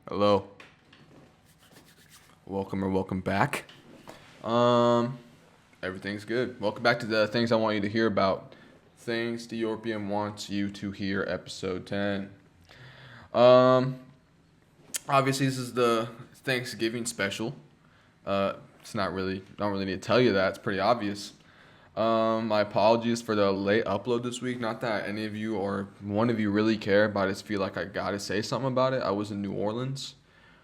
Hello. Welcome back. Everything's good. Welcome back to the things I want you to hear about. Things DIORPIUM wants you to hear, episode 10. Um, Obviously this is the Thanksgiving special. It's not really, don't really need to tell you that. It's pretty obvious. My apologies for the late upload this week. Not that any of you or one of you really care, but I just feel like I gotta say something about it. I was in New Orleans,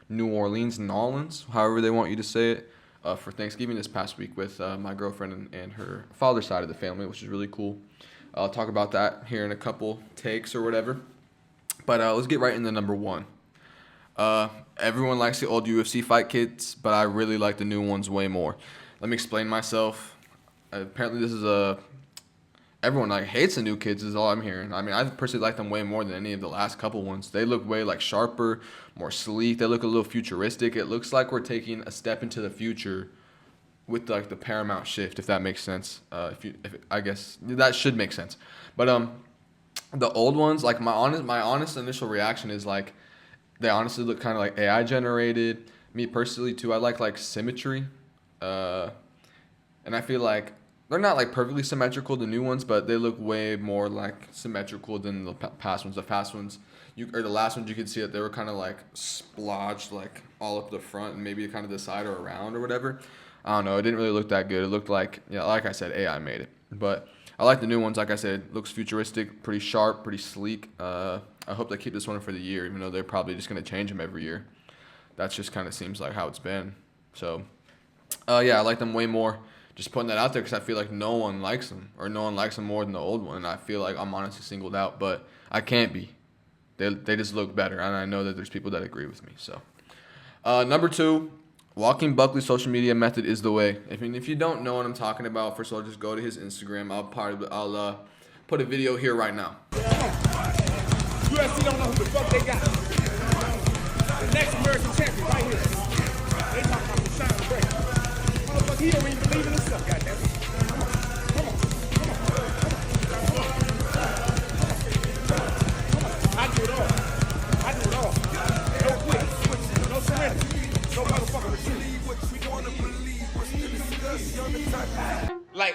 Nolans, however they want you to say it, for Thanksgiving this past week with my girlfriend and her father's side of the family, which is really cool. I'll talk about that here in a couple takes or whatever. But let's get right into number one. Everyone likes the old UFC fight kits, but I really like the new ones way more. Let me explain myself. Apparently, this is everyone hates the new kids is all I'm hearing. I mean, I personally like them way more than any of the last couple ones. They look way sharper, more sleek. They look a little futuristic. It looks like we're taking a step into the future with the Paramount shift, if that makes sense. I guess that should make sense. But the old ones, my honest initial reaction is they honestly look kind of like AI generated. Me personally too, I like symmetry, and I feel like they're not perfectly symmetrical, the new ones, but they look way more symmetrical than the past ones. The past ones, the last ones, you could see that they were kind of splotched all up the front and maybe kind of the side or around or whatever. I don't know. It didn't really look that good. It looked like I said, AI made it. But I like the new ones. Like I said, it looks futuristic, pretty sharp, pretty sleek. I hope they keep this one for the year, even though they're probably just gonna change them every year. That's just kind of seems like how it's been. So, yeah, I like them way more. Just putting that out there because I feel like no one likes them, or no one likes them more than the old one. And I feel like I'm honestly singled out, but I can't be. They just look better, and I know that there's people that agree with me. So, number two, Walking Buckley's social media method is the way. If you don't know what I'm talking about, first of all, just go to his Instagram. I'll put a video here right now. UFC don't know who the fuck they got. The next American champion right here. They talking about the shine break. Motherfucker, he don't even believe in himself, goddamn. Come on. I do it all. No quit. No surrender. No motherfucker retreat.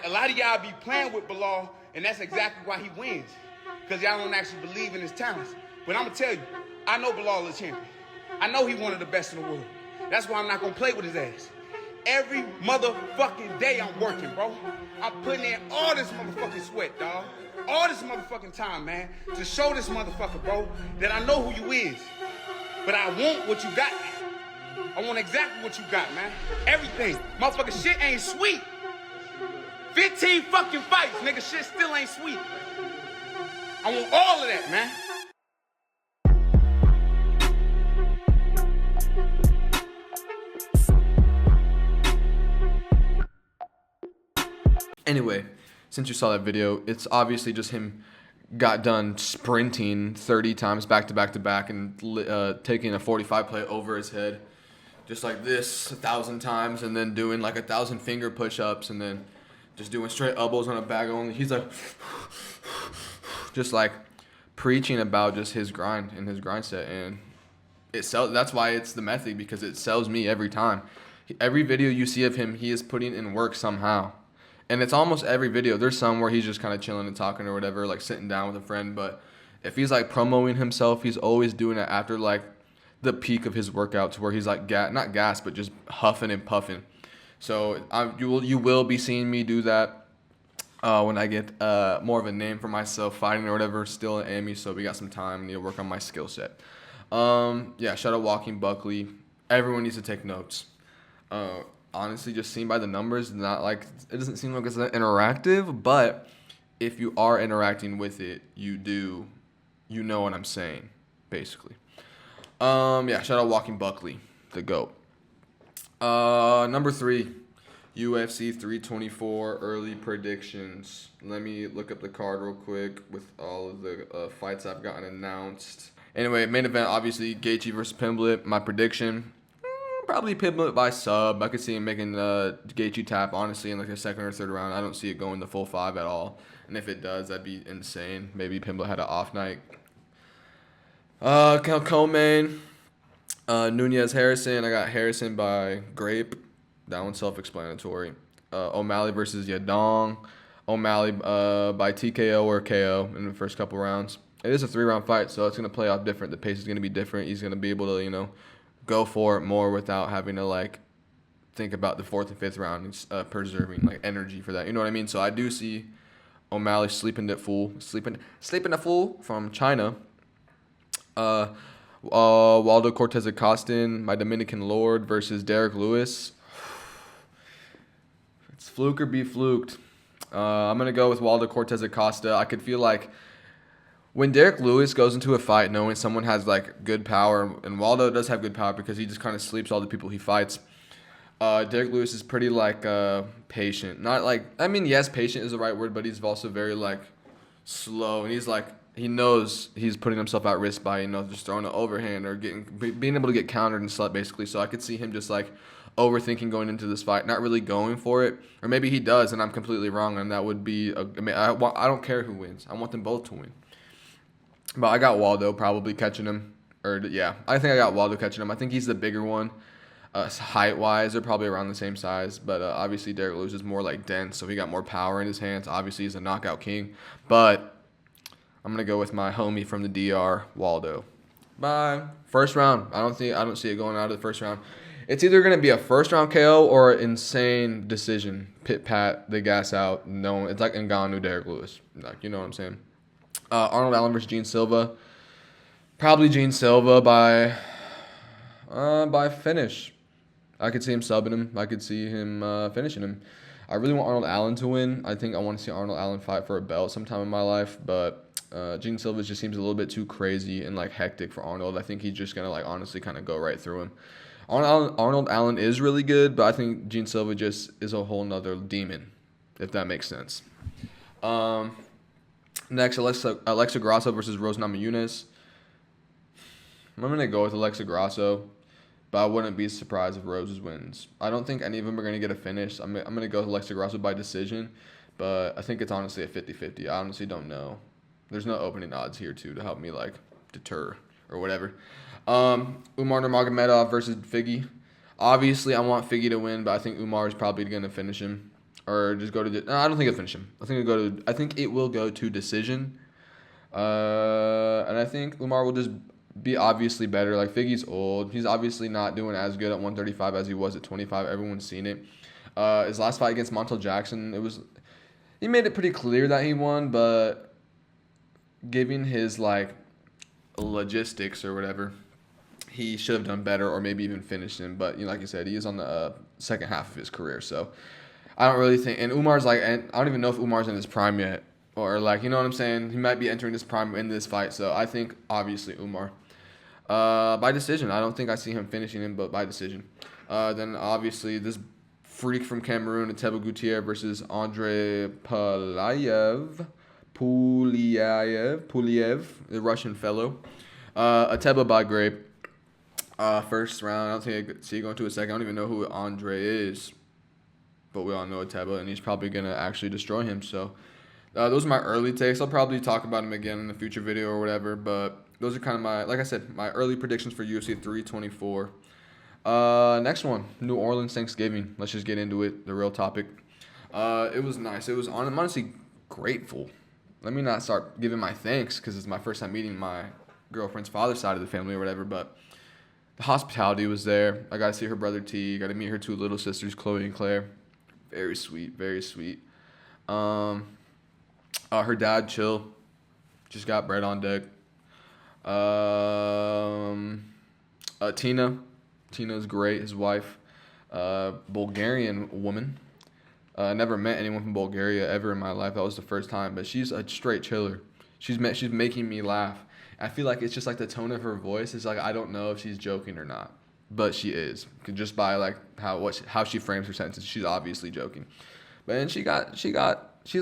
A lot of y'all be playing with Bilal, and that's exactly why he wins. Because y'all don't actually believe in his talents. But I'm going to tell you, I know Bilal is a champion. I know he's one of the best in the world. That's why I'm not going to play with his ass. Every motherfucking day I'm working, bro. I'm putting in all this motherfucking sweat, dog. All this motherfucking time, man, to show this motherfucker, bro, that I know who you is. But I want what you got. I want exactly what you got, man. Everything. Motherfucking shit ain't sweet. 15 fucking fights, nigga, shit still ain't sweet. I want all of that, man. Anyway, since you saw that video, it's obviously just him got done sprinting 30 times back to back to back and taking a 45 plate over his head, just like this 1,000 times, and then doing 1,000 finger push-ups, and then just doing straight elbows on a bag only. He's just preaching about just his grind and his grind set, and it sells. That's why it's the method, because it sells me every time. Every video you see of him, he is putting in work somehow. And it's almost every video. There's some where he's just kind of chilling and talking or whatever, sitting down with a friend. But if he's promoting himself, he's always doing it after the peak of his workouts, where he's not gas, but just huffing and puffing. So you will be seeing me do that when I get more of a name for myself, fighting or whatever. Still in AME, so we got some time. I need to work on my skill set. Yeah, shout out Walking Buckley. Everyone needs to take notes. Honestly, just seen by the numbers, it doesn't seem like it's interactive, but if you are interacting with it, you know what I'm saying, basically. Yeah, shout out Walking Buckley, the GOAT. Number three, UFC 324 early predictions. Let me look up the card real quick with all of the fights I've gotten announced. Anyway, main event, obviously, Gaethje versus Pimblett. My prediction, probably Pimblett by sub. I could see him making Gaethje tap, honestly, in the second or third round. I don't see it going the full 5 at all. And if it does, that'd be insane. Maybe Pimblett had an off night. Co-main, Nunez Harrison. I got Harrison by Grape. That one's self-explanatory. O'Malley versus Yadong. O'Malley by TKO or KO in the first couple rounds. It is a 3-round fight, so it's gonna play off different. The pace is gonna be different. He's gonna be able to go for it more without having to like think about the 4th and 5th round, preserving like energy for that. You know what I mean? So I do see O'Malley sleeping the fool from China. Uh, Waldo Cortez Acostin, my Dominican Lord versus Derek Lewis. It's fluke or be fluked. I'm gonna go with Waldo Cortez Acosta. I could feel like when Derek Lewis goes into a fight knowing someone has like good power, and Waldo does have good power because he just kind of sleeps all the people he fights. Derek Lewis is pretty like patient. Not like, I mean, yes, patient is the right word, but he's also very like slow, and he's like, he knows he's putting himself at risk by just throwing an overhand or being able to get countered and slept basically. So I could see him just like overthinking going into this fight, not really going for it, or maybe he does and I'm completely wrong, and that would be I mean, I don't care who wins. I want them both to win. But I got Waldo probably catching him. I think I got Waldo catching him. I think he's the bigger one. Height-wise, they're probably around the same size. But obviously, Derek Lewis is more like dense, so he got more power in his hands. Obviously, he's a knockout king. But I'm going to go with my homie from the DR, Waldo. Bye. First round. I don't see it going out of the first round. It's either going to be a first-round KO or an insane decision. Pit-pat, they gas out. No, it's like Ngannou, Derek Lewis. Like, you know what I'm saying? Arnold Allen versus Gene Silva. Probably Gene Silva by finish. I could see him subbing him. I could see him finishing him. I really want Arnold Allen to win. I think I want to see Arnold Allen fight for a belt sometime in my life, but Gene Silva just seems a little bit too crazy and like hectic for Arnold. I think he's just gonna like honestly kind of go right through him. Arnold Allen is really good, but I think Gene Silva just is a whole nother demon, if that makes sense. Next, Alexa Grasso versus Rose Namajunas. I'm going to go with Alexa Grasso, but I wouldn't be surprised if Rose wins. I don't think any of them are going to get a finish. I'm going to go with Alexa Grasso by decision, but I think it's honestly a 50-50. I honestly don't know. There's no opening odds here, too, to help me, like, deter or whatever. Umar Nurmagomedov versus Figgy. Obviously, I want Figgy to win, but I think Umar is probably going to finish him. Or just go to no, I don't think it'll finish him. I think it will go to decision. And I think Umar will just be obviously better. Like Figgy's old. He's obviously not doing as good at 135 as he was at 25. Everyone's seen it. His last fight against Montel Jackson, he made it pretty clear that he won, but given his like logistics or whatever, he should have done better or maybe even finished him. But like you said, he is on the second half of his career, so I don't really think. And Umar's like, and I don't even know if Umar's in his prime yet, or like, you know what I'm saying? He might be entering his prime in this fight. So I think obviously Umar, by decision. I don't think I see him finishing him, but by decision. Then obviously this freak from Cameroon, Ateba Gutierrez versus Andre Puliev, the Russian fellow. Ateba by Grape. First round. I don't think I see going to a second. I don't even know who Andre is. But we all know Ateba, and he's probably going to actually destroy him. So those are my early takes. I'll probably talk about him again in a future video or whatever. But those are kind of like I said, my early predictions for UFC 324. Next one, New Orleans Thanksgiving. Let's just get into it, the real topic. It was nice. I'm honestly grateful. Let me not start giving my thanks because it's my first time meeting my girlfriend's father's side of the family or whatever. But the hospitality was there. I got to see her brother T. Got to meet her two little sisters, Chloe and Claire. Very sweet, very sweet. Her dad, chill. Just got bread on deck. Tina's great, his wife. Bulgarian woman. Never met anyone from Bulgaria ever in my life. That was the first time, but she's a straight chiller. She's making me laugh. I feel like it's just like the tone of her voice is like I don't know if she's joking or not. But she is, just by like how she frames her sentences. She's obviously joking, but then she's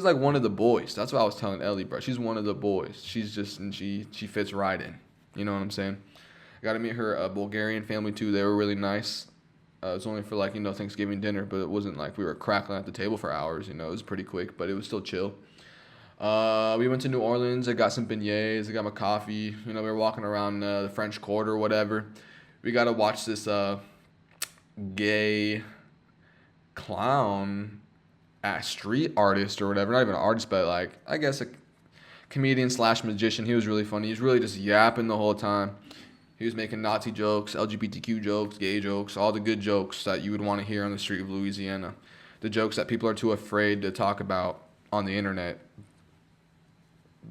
like one of the boys. That's what I was telling Ellie, bro. She's one of the boys. She's just and she fits right in. You know what I'm saying? I got to meet her Bulgarian family too. They were really nice. It was only for like Thanksgiving dinner, but it wasn't like we were crackling at the table for hours. It was pretty quick, but it was still chill. We went to New Orleans. I got some beignets. I got my coffee. We were walking around the French Quarter or whatever. we gotta watch this gay clown street artist or whatever. Not even an artist, but like I guess a comedian slash magician. He was really funny. He was really just yapping the whole time. He was making Nazi jokes, LGBTQ jokes, gay jokes, all the good jokes that you would want to hear on the street of Louisiana. The jokes that people are too afraid to talk about on the internet.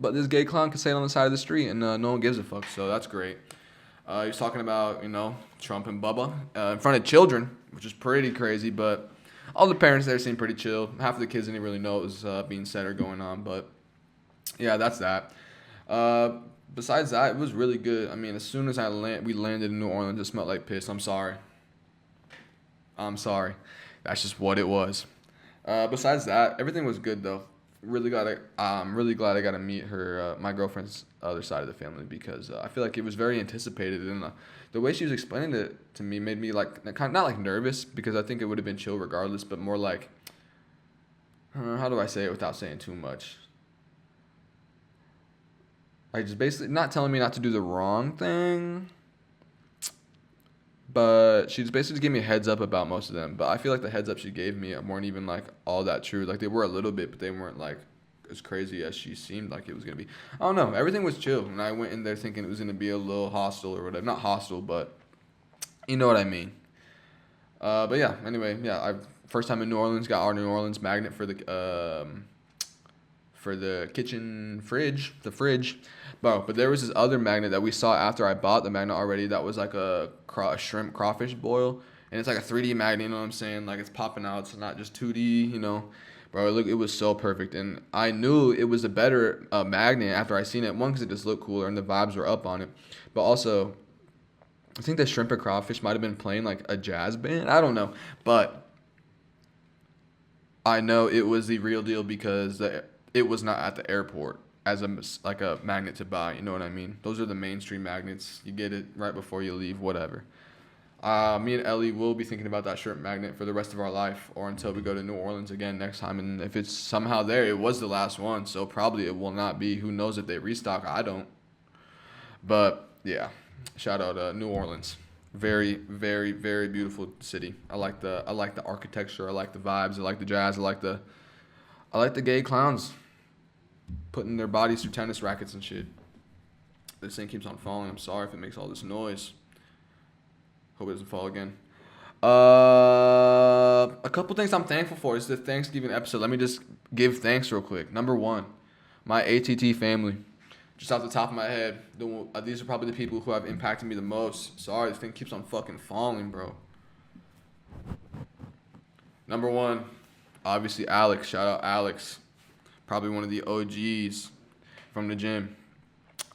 But this gay clown can say it on the side of the street, and no one gives a fuck, so that's great. He was talking about, Trump and Bubba in front of children, which is pretty crazy, but all the parents there seemed pretty chill. Half of the kids didn't really know what was being said or going on, but yeah, that's that. Besides that, it was really good. I mean, as soon as we landed in New Orleans, it smelled like piss. I'm sorry. That's just what it was. Besides that, everything was good though. I'm really glad I got to meet her, my girlfriend's other side of the family, because I feel like it was very anticipated, and the way she was explaining it to me made me like not like nervous, because I think it would have been chill regardless, but more like, how do I say it without saying too much? Like just basically not telling me not to do the wrong thing, but she just basically gave me a heads up about most of them. But I feel like the heads up she gave me weren't even like all that true. Like they were a little bit, but they weren't like as crazy as she seemed like it was gonna be. I don't know. Everything was chill, and I went in there thinking it was gonna be a little hostile or whatever. Not hostile, but you know what I mean. But yeah. Anyway, yeah. I first time in New Orleans, got our New Orleans magnet for the kitchen fridge, But there was this other magnet that we saw after I bought the magnet already that was like a shrimp crawfish boil. And it's like a 3D magnet, you know what I'm saying? Like it's popping out. It's not just 2D, Bro, it was so perfect. And I knew it was a better magnet after I seen it. One, because it just looked cooler and the vibes were up on it. But also, I think the shrimp and crawfish might have been playing like a jazz band. I don't know. But I know it was the real deal because it was not at the airport as a magnet to buy. You know what I mean? Those are the mainstream magnets. You get it right before you leave, whatever. Me and Ellie will be thinking about that shrimp magnet for the rest of our life, or until we go to New Orleans again next time. And if it's somehow there, it was the last one, so probably it will not be. Who knows if they restock? I don't. But yeah, shout out New Orleans. Very, very, very beautiful city. I like the architecture. I like the vibes. I like the jazz. I like the gay clowns putting their bodies through tennis rackets and shit. This thing keeps on falling. I'm sorry if it makes all this noise. Hope it doesn't fall again. A couple things I'm thankful for. It's the Thanksgiving episode. Let me just give thanks real quick. Number one, my ATT family. Just off the top of my head, these are probably the people who have impacted me the most. Sorry, this thing keeps on fucking falling, bro. Number one, obviously Alex. Shout out Alex. Probably one of the OGs from the gym.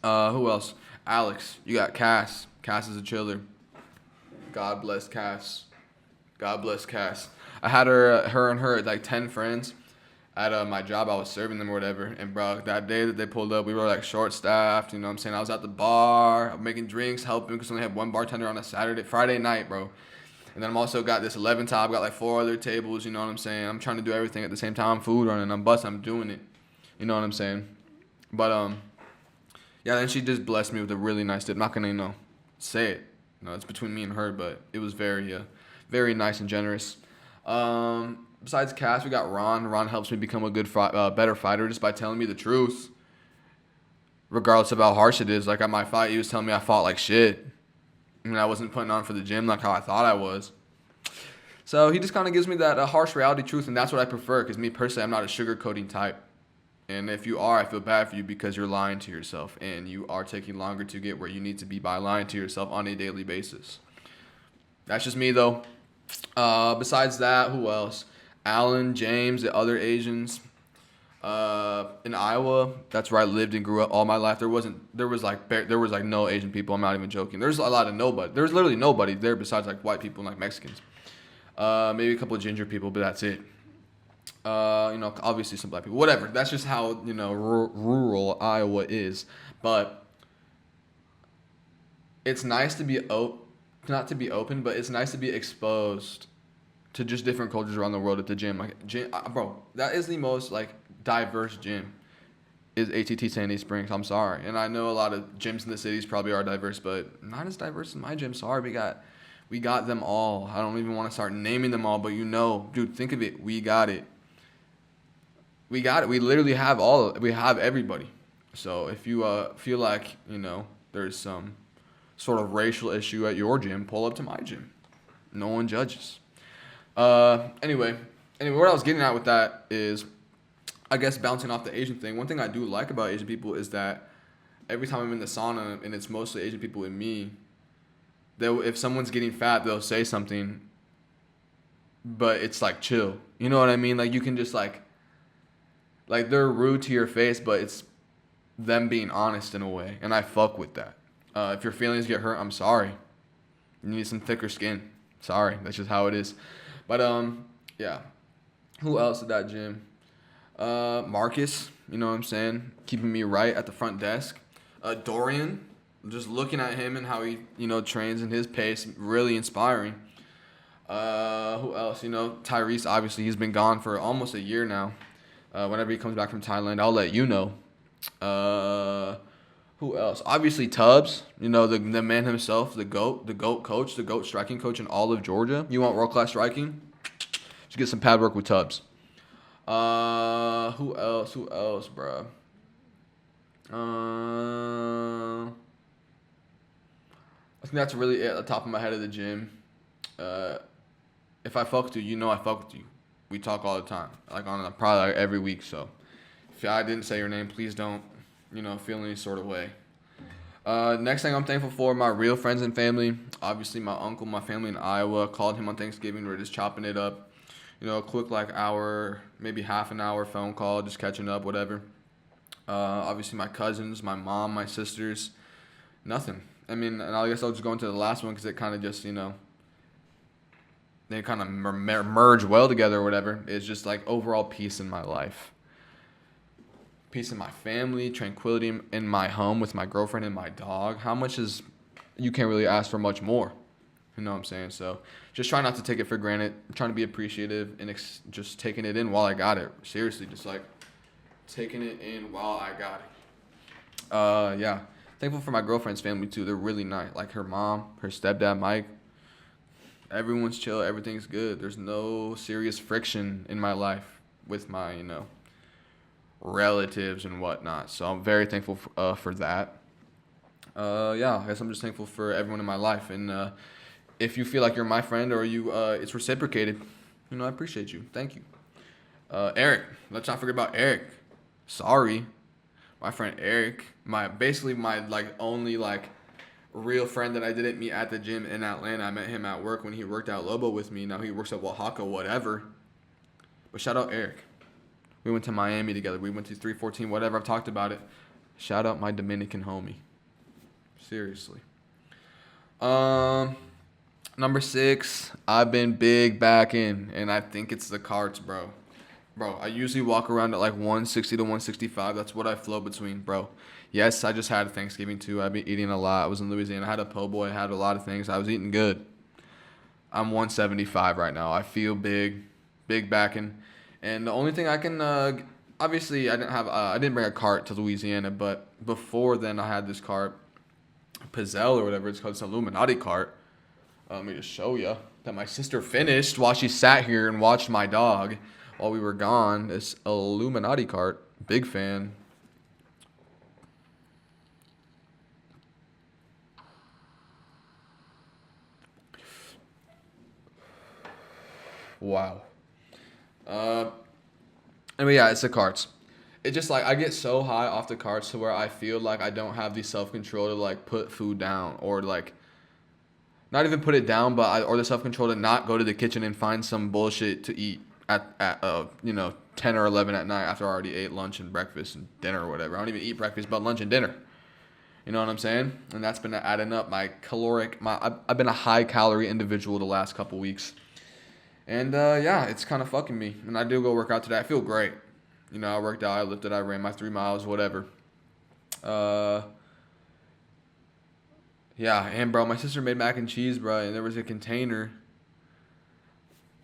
Who else? Alex. You got Cass. Cass is a chiller. God bless Cass. God bless Cass. I had her like 10 friends at my job. I was serving them or whatever. And bro, that day that they pulled up, we were like short staffed. You know what I'm saying? I was at the bar, making drinks, helping because we only had one bartender on a Friday night, bro. And then I'm also got this 11 top, got like 4 other tables, you know what I'm saying? I'm trying to do everything at the same time. Food running, I'm busting, I'm doing it. You know what I'm saying? But yeah, then she just blessed me with a really nice tip. I'm not gonna, say it. It's between me and her, but it was very, very nice and generous. Besides Cass, we got Ron. Ron helps me become a better fighter just by telling me the truth, regardless of how harsh it is. Like at my fight, he was telling me I fought like shit, and I wasn't putting on for the gym like how I thought I was. So he just kind of gives me that harsh reality truth, and that's what I prefer. Because me personally, I'm not a sugarcoating type. And if you are, I feel bad for you because you're lying to yourself and you are taking longer to get where you need to be by lying to yourself on a daily basis. That's just me, though. Besides that, who else? Alan, James, the other Asians. In Iowa, that's where I lived and grew up all my life. There was like no Asian people. I'm not even joking. There's a lot of nobody. There's literally nobody there besides like white people and like Mexicans. Maybe a couple of ginger people, but that's it. Obviously some black people, whatever. That's just how, rural Iowa is. But it's nice to be not to be open, but it's nice to be exposed to just different cultures around the world at the gym. Like, bro, that is the most like diverse gym is ATT Sandy Springs. I'm sorry. And I know a lot of gyms in the cities probably are diverse, but not as diverse as my gym. Sorry, we got them all. I don't even want to start naming them all, but dude, think of it. We got it. We got it. We literally have we have everybody. So if you feel like, there's some sort of racial issue at your gym, pull up to my gym. No one judges. Anyway, what I was getting at with that is, I guess, bouncing off the Asian thing. One thing I do like about Asian people is that every time I'm in the sauna and it's mostly Asian people and me, if someone's getting fat, they'll say something, but it's like chill. You know what I mean? Like you can just like they're rude to your face, but it's them being honest in a way, and I fuck with that. If your feelings get hurt, I'm sorry. You need some thicker skin. Sorry, that's just how it is. But yeah. Who else at that gym? Marcus, you know what I'm saying? Keeping me right at the front desk. Dorian, just looking at him and how he, trains and his pace, really inspiring. Who else? Tyrese, obviously, he's been gone for almost a year now. Whenever he comes back from Thailand, I'll let you know. Who else? Obviously, Tubbs, the man himself, the GOAT coach, the GOAT striking coach in all of Georgia. You want world-class striking? Just get some pad work with Tubbs. Who else, bro? I think that's really it at the top of my head of the gym. If I fuck with you, I fuck with you. We talk all the time, probably every week. So if I didn't say your name, please don't, feel any sort of way. Next thing I'm thankful for, my real friends and family. Obviously, my uncle, my family in Iowa. Called him on Thanksgiving. We were just chopping it up. A quick hour, maybe half an hour phone call, just catching up, whatever. Obviously, my cousins, my mom, my sisters. Nothing. I mean, and I guess I'll just go into the last one because it kind of just, they kind of merge well together or whatever. It's just overall peace in my life. Peace in my family, tranquility in my home with my girlfriend and my dog. You can't really ask for much more. You know what I'm saying? So just try not to take it for granted. I'm trying to be appreciative and just taking it in while I got it. Seriously, just taking it in while I got it. Yeah. Thankful for my girlfriend's family too. They're really nice. Her mom, her stepdad, Mike. Everyone's chill. Everything's good. There's no serious friction in my life with my, relatives and whatnot. So I'm very thankful for that. Yeah, I guess I'm just thankful for everyone in my life. And if you feel like you're my friend or it's reciprocated, I appreciate you. Thank you. Eric. Let's not forget about Eric. Sorry. My friend Eric. My only real friend that I didn't meet at the gym in Atlanta. I met him at work when he worked at Lobo with me. Now he works at Oaxaca, whatever. But shout out Eric. We went to Miami together. We went to 314, whatever. I've talked about it. Shout out my Dominican homie. Seriously. Number 6, I've been big backing, and I think it's the carts, bro. Bro, I usually walk around at 160 to 165. That's what I flow between, bro. Yes, I just had Thanksgiving too. I've been eating a lot. I was in Louisiana. I had a po' boy. I had a lot of things. I was eating good. I'm 175 right now. I feel big backing. And the only thing I can, obviously, I didn't bring a cart to Louisiana, but before then I had this cart, Pizzelle or whatever it's called. It's an Illuminati cart. Let me just show you that my sister finished while she sat here and watched my dog while we were gone. This Illuminati cart. Big fan. Wow. Anyway, yeah, it's the carts. It just I get so high off the carts to where I feel like I don't have the self-control to put food down or not even put it down, but or the self-control to not go to the kitchen and find some bullshit to eat at 10 or 11 at night after I already ate lunch and breakfast and dinner or whatever. I don't even eat breakfast, but lunch and dinner. You know what I'm saying? And that's been adding up I've been a high calorie individual the last couple weeks. And yeah, it's kind of fucking me. And I do go work out today. I feel great. I worked out, I lifted, I ran my 3 miles, whatever. Yeah, and bro, my sister made mac and cheese, bro, and there was a container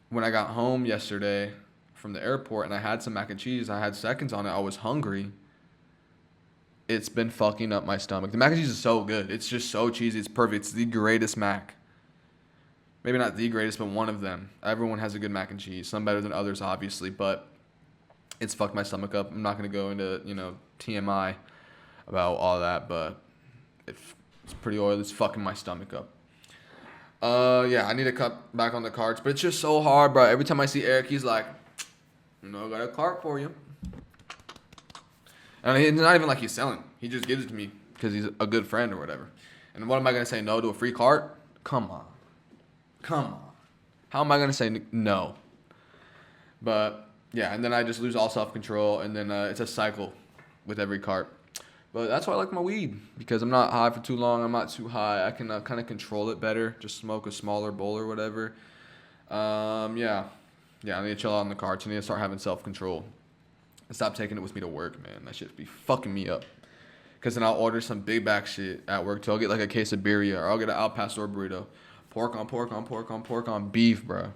when I got home yesterday from the airport, and I had some mac and cheese. I had seconds on it. I was hungry. it's been fucking up my stomach. The mac and cheese is so good. It's just so cheesy. It's perfect. It's the greatest mac. Maybe not the greatest, but one of them. Everyone has a good mac and cheese. Some better than others, obviously, but it's fucked my stomach up. I'm not going to go into, TMI about all that, but it's pretty oily. It's fucking my stomach up. Yeah, I need to cut back on the carbs, but it's just so hard, bro. Every time I see Eric, he's like, I got a carb for you. And it's not even like he's selling. He just gives it to me because he's a good friend or whatever. And what am I going to say no to a free cart? Come on. How am I going to say no? But, yeah, and then I just lose all self-control, and then it's a cycle with every cart. But that's why I like my weed, because I'm not high for too long. I'm not too high. I can kind of control it better. Just smoke a smaller bowl or whatever. Yeah, I need to chill out on the carts. I need to start having self-control. And stop taking it with me to work, man. That shit be fucking me up. Because then I'll order some big back shit at work, too. I'll get like a quesadilla, or I'll get an al pastor burrito. Pork on beef, bro.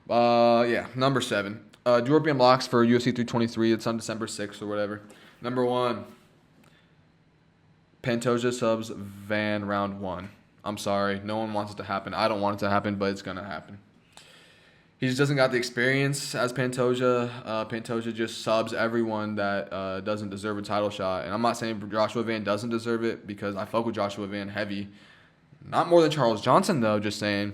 Yeah, number 7. DIORPIUM locks for UFC 323. It's on December 6th or whatever. Number 1. Pantoja subs Van round 1. I'm sorry. No one wants it to happen. I don't want it to happen, but it's going to happen. He just doesn't got the experience as Pantoja. Pantoja just subs everyone that doesn't deserve a title shot. And I'm not saying Joshua Van doesn't deserve it, because I fuck with Joshua Van heavy. Not more than Charles Johnson, though, just saying.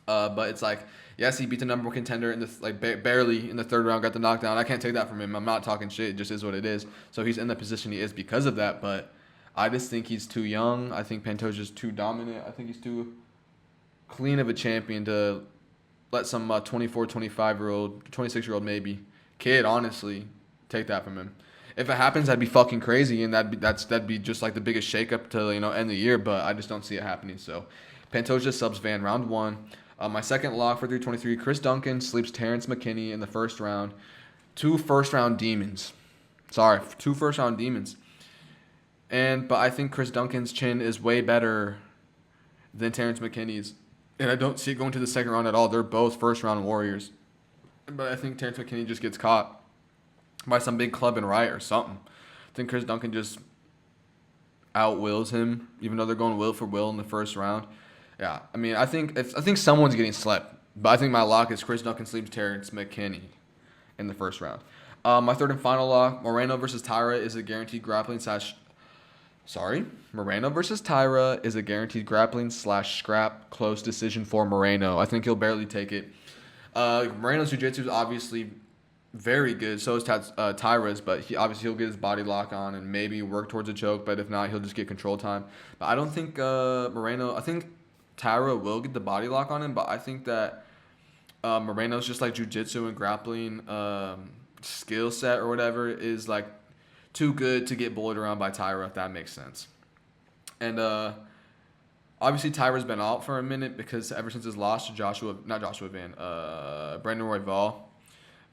But it's like, yes, he beat the number 1 contender in the barely in the 3rd round, got the knockdown. I can't take that from him. I'm not talking shit. It just is what it is. So he's in the position he is because of that. But I just think he's too young. I think Pantoja's too dominant. I think he's too clean of a champion to let some 24, 25-year-old, 26-year-old maybe kid, honestly, take that from him. If it happens, that'd be fucking crazy, and that'd be just like the biggest shakeup to end the year. But I just don't see it happening. So, Pantoja subs Van round 1. My second lock for 323, Chris Duncan sleeps Terrence McKinney in the first round. 2 first-round demons. Sorry, 2 first-round demons. But I think Chris Duncan's chin is way better than Terrence McKinney's. And I don't see it going to the second round at all. They're both first-round warriors. But I think Terrence McKinney just gets caught by some big club and riot or something. I think Chris Duncan just out-wills him, even though they're going will for will in the first round. Yeah, I mean, I think someone's getting slept. But I think my lock is Chris Duncan sleeps Terrence McKinney in the first round. My third and final lock, Moreno versus Tyra is a guaranteed grappling Moreno versus Tyra is a guaranteed grappling/scrap close decision for Moreno. I think he'll barely take it. Moreno's jiu-jitsu is obviously very good. So is Tyra's, but he'll get his body lock on and maybe work towards a choke. But if not, he'll just get control time. But I don't think I think Tyra will get the body lock on him, but I think that Moreno's just like jiu-jitsu and grappling skill set or whatever is like too good to get bullied around by Tyra, if that makes sense. And obviously Tyra's been out for a minute because ever since his loss to Brandon Royval.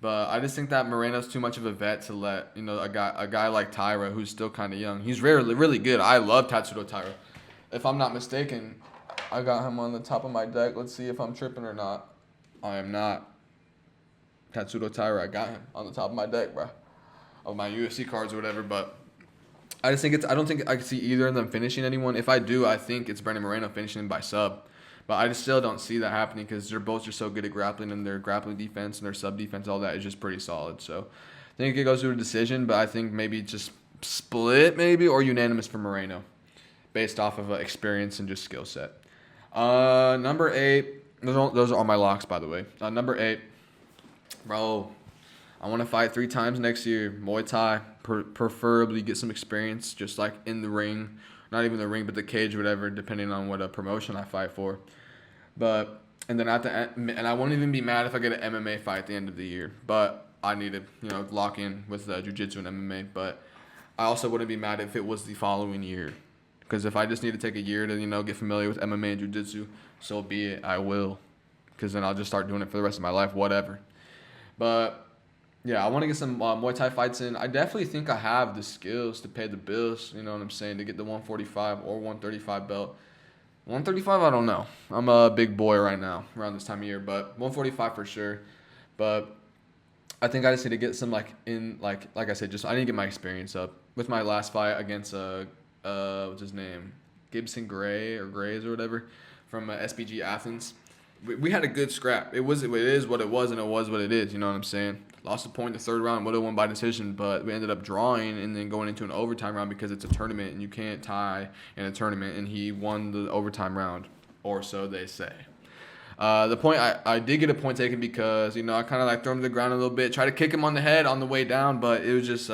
But I just think that Moreno's too much of a vet to let a guy like Tyra, who's still kind of young. He's really good. I love Tatsudo Tyra. If I'm not mistaken, I got him on the top of my deck. Let's see if I'm tripping or not. I am not. Tatsudo Tyra, I got him on the top of my deck, bro. Of my UFC cards or whatever, but I don't think I can see either of them finishing anyone. If I do, I think it's Brandon Moreno finishing him by sub. But I just still don't see that happening because they're both just so good at grappling, and their grappling defense and their sub defense, all that is just pretty solid. So I think it goes to a decision, but I think maybe just split or unanimous for Moreno based off of experience and just skill set. Number 8, those are all my locks, by the way. Number 8, bro, I want to fight 3 times next year. Muay Thai, preferably get some experience, just like in the ring. Not even the ring, but the cage or whatever, depending on what promotion I fight for. And then at the end, and I won't even be mad if I get an MMA fight at the end of the year. But I need to, lock in with jiu-jitsu and MMA. But I also wouldn't be mad if it was the following year. Because if I just need to take a year to, get familiar with MMA and jiu-jitsu, so be it. I will. Because then I'll just start doing it for the rest of my life, whatever. But yeah, I want to get some Muay Thai fights in. I definitely think I have the skills to pay the bills, you know what I'm saying, to get the 145 or 135 belt. 135, I don't know. I'm a big boy right now, around this time of year, but 145 for sure. But I think I just need to get some like I said, just I need to get my experience up with my last fight against what's his name, Gibson Gray or Grays or whatever, from SBG Athens. We had a good scrap. It is what it was, and it was what it is. You know what I'm saying? Lost a point in the third round, would have won by decision, but we ended up drawing and then going into an overtime round because it's a tournament and you can't tie in a tournament. And he won the overtime round, or so they say. The point I did get a point taken because I kind of threw him to the ground a little bit, tried to kick him on the head on the way down, but it was just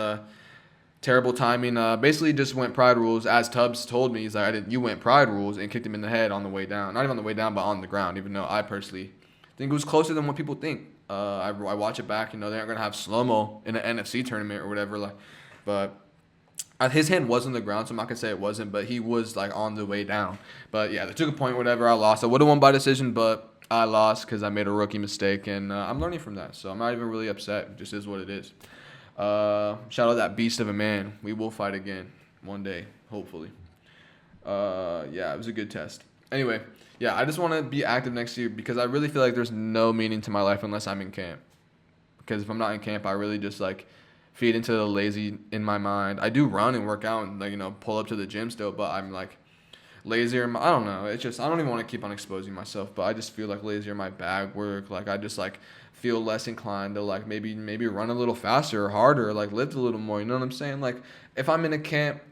terrible timing. Basically just went pride rules, as Tubbs told me. He's like, you went pride rules and kicked him in the head on the way down. Not even on the way down, but on the ground. Even though I personally think it was closer than what people think. I watch it back. They aren't gonna have slow mo in an NFC tournament or whatever. But his hand was on the ground, so I'm not gonna say it wasn't. But he was on the way down. But yeah, they took a point. Whatever. I lost. I would have won by decision, but I lost because I made a rookie mistake, and I'm learning from that. So I'm not even really upset. It just is what it is. Shout out that beast of a man. We will fight again one day, hopefully. Yeah, it was a good test. Anyway, yeah, I just want to be active next year because I really feel like there's no meaning to my life unless I'm in camp. Because if I'm not in camp, I really just feed into the lazy in my mind. I do run and work out and pull up to the gym still, but I'm lazier. I don't know. It's just I don't even want to keep on exposing myself, but I just feel lazier in my bag work. I just feel less inclined to maybe run a little faster or harder, or lift a little more. You know what I'm saying? If I'm in a camp,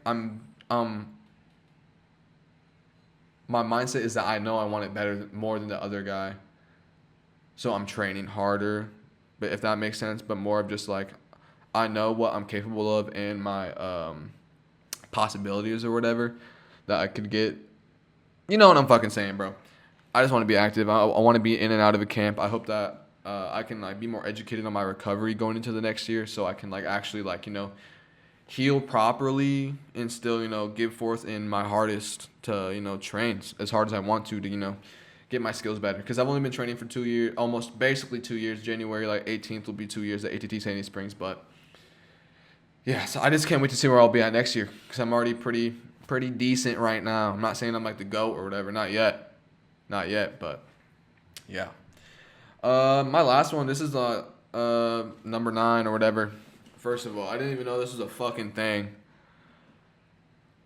my mindset is that I know I want it more than the other guy. So I'm training harder, but if that makes sense, but more of just I know what I'm capable of and my possibilities or whatever that I could get. You know what I'm fucking saying, bro. I just want to be active. I want to be in and out of a camp. I hope that I can be more educated on my recovery going into the next year, so I can actually heal properly and still give forth in my hardest to train as hard as I want to get my skills better, because I've only been training for 2 years, almost basically 2 years. January 18th will be 2 years at ATT Sandy Springs, but yeah, so I just can't wait to see where I'll be at next year, because I'm already pretty decent right now. I'm not saying I'm the GOAT or whatever, not yet, but yeah. My last one, this is number 9 or whatever. First of all, I didn't even know this was a fucking thing.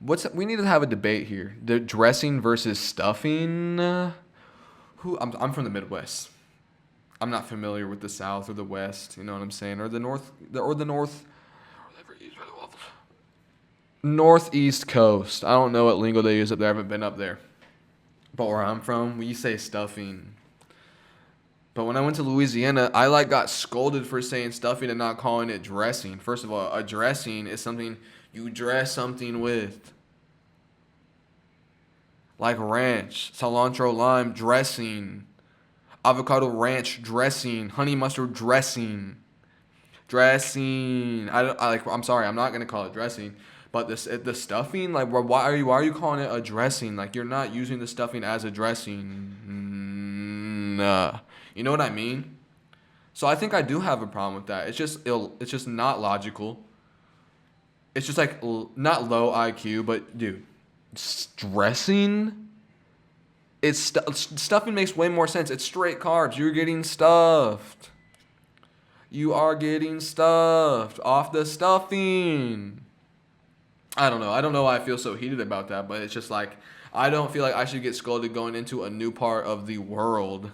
We need to have a debate here. The dressing versus stuffing. I'm from the Midwest. I'm not familiar with the South or the West. You know what I'm saying? Or the North. Northeast coast. I don't know what lingo they use up there. I haven't been up there. But where I'm from, we say stuffing. But when I went to Louisiana, I got scolded for saying stuffing and not calling it dressing. First of all, a dressing is something you dress something with. Like ranch, cilantro, lime, dressing. Avocado ranch, dressing. Honey mustard, dressing. Dressing. I'm sorry, I'm not going to call it dressing. But the stuffing, why are you calling it a dressing? You're not using the stuffing as a dressing. Nah. You know what I mean? So I think I do have a problem with that. It's just not logical. It's just not low IQ, but dude, dressing. Stuffing makes way more sense. It's straight carbs. You're getting stuffed. You are getting stuffed off the stuffing. I don't know. I don't know why I feel so heated about that, but it's just I don't feel like I should get scolded going into a new part of the world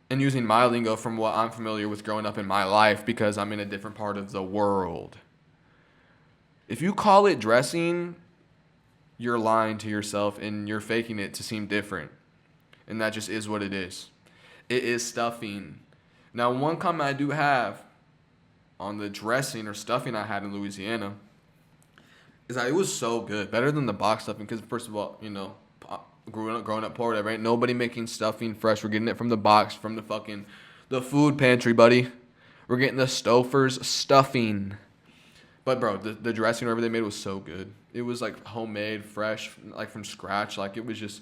and using my lingo from what I'm familiar with growing up in my life because I'm in a different part of the world. If you call it dressing, you're lying to yourself and you're faking it to seem different. And that just is what it is. It is stuffing. Now, one comment I do have on the dressing or stuffing I had in Louisiana is that it was so good. Better than the box stuffing because, first of all, growing up poor, whatever, ain't nobody making stuffing fresh. We're getting it from the box, from the food pantry, buddy. We're getting the Stouffer's stuffing. But bro, the dressing whatever they made was so good. It was homemade, fresh, from scratch. It was just,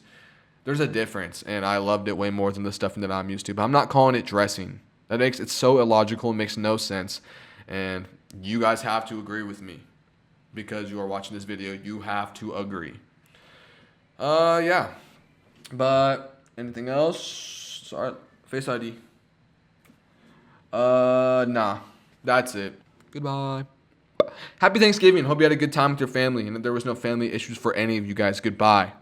there's a difference, and I loved it way more than the stuffing that I'm used to. But I'm not calling it dressing. It's so illogical. It makes no sense, and you guys have to agree with me because you are watching this video. You have to agree. Yeah. But anything else? Sorry, Face ID. Nah. That's it. Goodbye. Happy Thanksgiving. Hope you had a good time with your family and that there was no family issues for any of you guys. Goodbye.